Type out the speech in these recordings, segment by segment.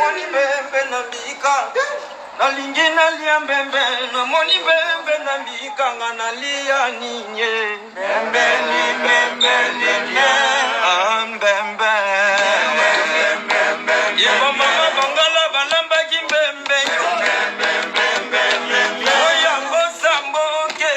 moni bembe na mbika nalingi nalia mbembe na moni bembe na mbika nga nalia ninye bembe ni bembe ni mbembe ye mama bangala balamba kimbembe oyango samboke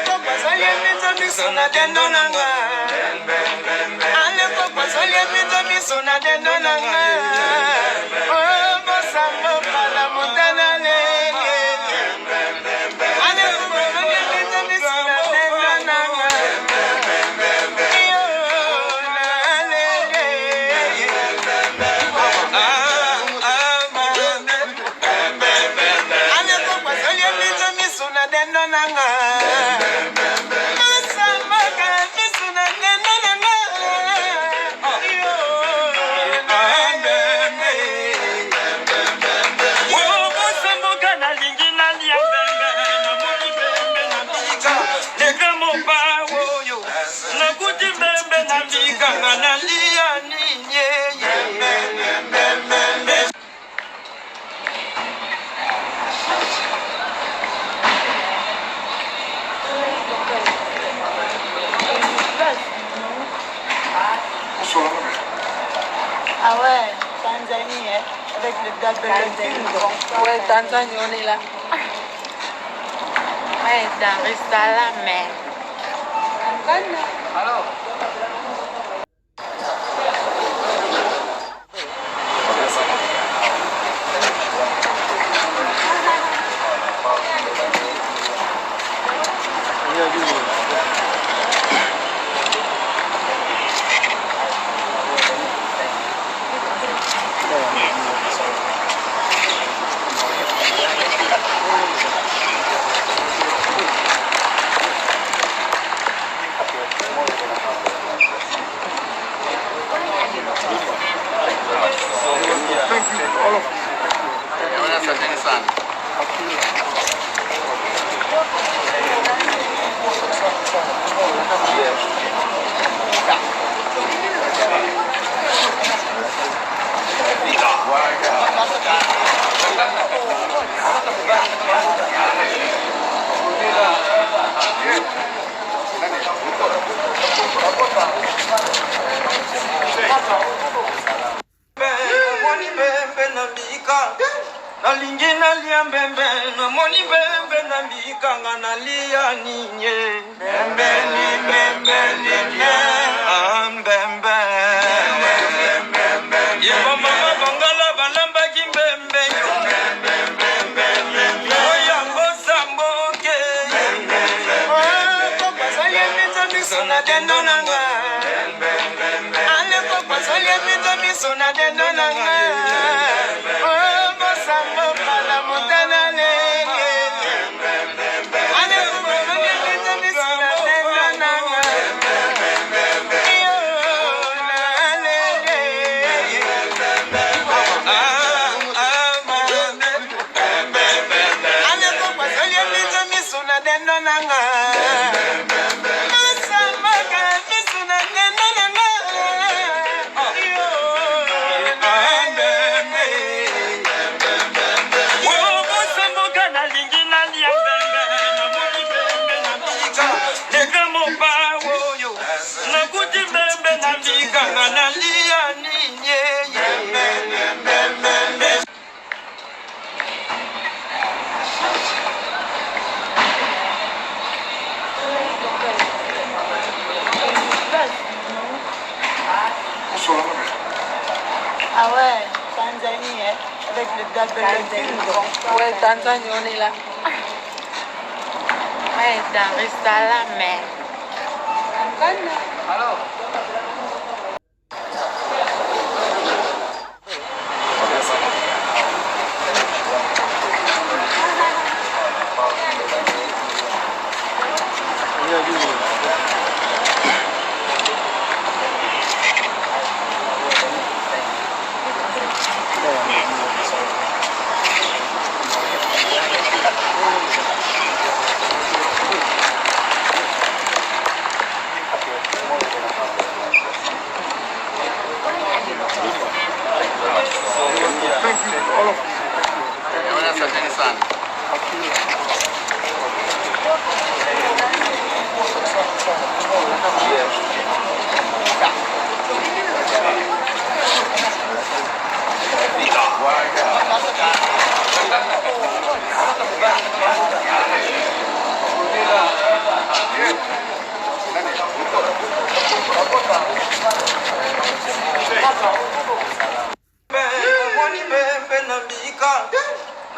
papa salie mizo miso na dendo nanga ale papa salie mizo miso na dendo nanga oh bosambo kala mutana lele ale papa salie mizo miso na dendo nanga Ah ouais, Tanzanie, avec le Tanzanie. Ouais, Tanzanie, on est là. Ouais, dans le restaurant, mais... Alors moni bembe na mbika nalingi nalia mbembe na moni bembe na mbika nga nalia ninye bembe ni bembe ni mbembe ye mama bangala balamba kimbembe oyango samboke papa salie mizo miso na dendo nanga ale papa salie mizo miso na dendo nanga oh bosambo kala mutana lele ale papa salie mizo miso na dendo nanga ale papa salie mizo miso na dendo nanga Ah ouais, Tanzanie, avec le Tanzanie. Ouais, Tanzanie, on est là. Ouais, dans le restaurant, mais... Alors sana.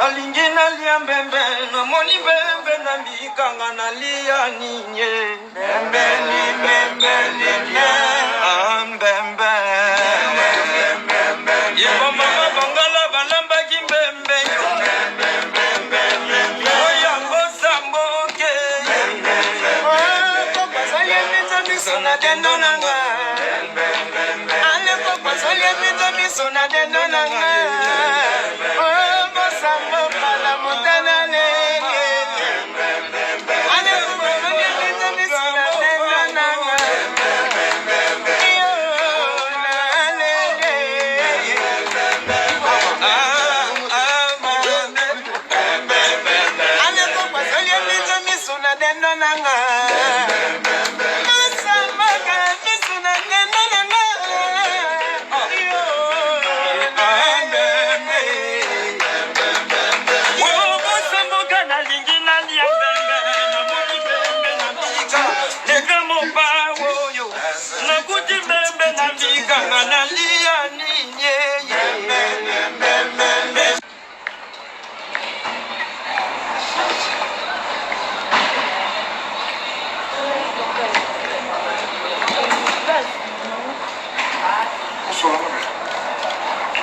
nalingi nalia mbembe namoni mbembe na mbikanga nalia ninye mbembe ni mbembe lilie mbembe yebo mama bangala balambaki mbembe oyango samboke kokosoli epito miso na dendo nanga ale kokosoli epito miso na dendo nanga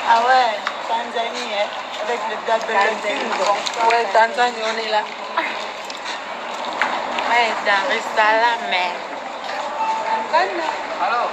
Ah ouais, Tanzanie, hein, avec le double bingo. Ouais, Tanzanie, on est là. Ouais, dans le restaurant, mais. Alors.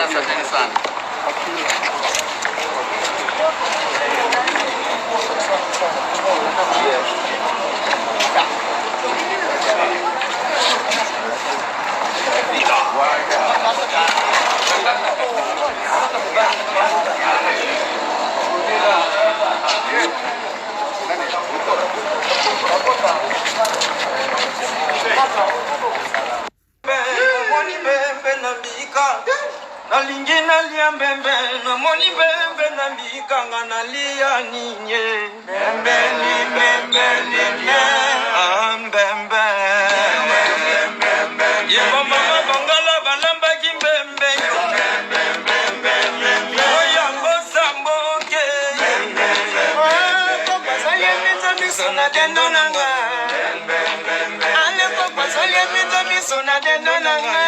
Asanteni sana. nalingi nalia mbembe namoni mbembe na mbikanga nalia ninye mbembe ni mbembe lilie mbembe yebo mama bangala balambaki mbembe oyango samboke kokosoli epito miso na dendo nanga ale kokosoli epito miso na dendo nanga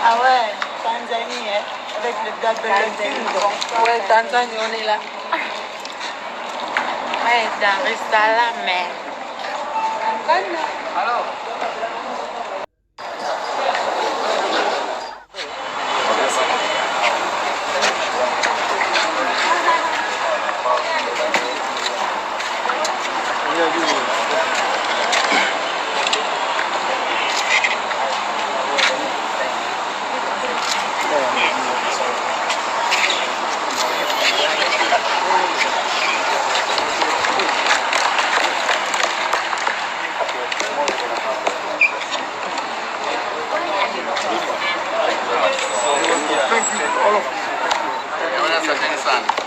Ah ouais, Tanzanie, hein, avec le double bingo. Ouais, Tanzanie, on est là. Ouais, dans le restaurant, mais. Alors. sana.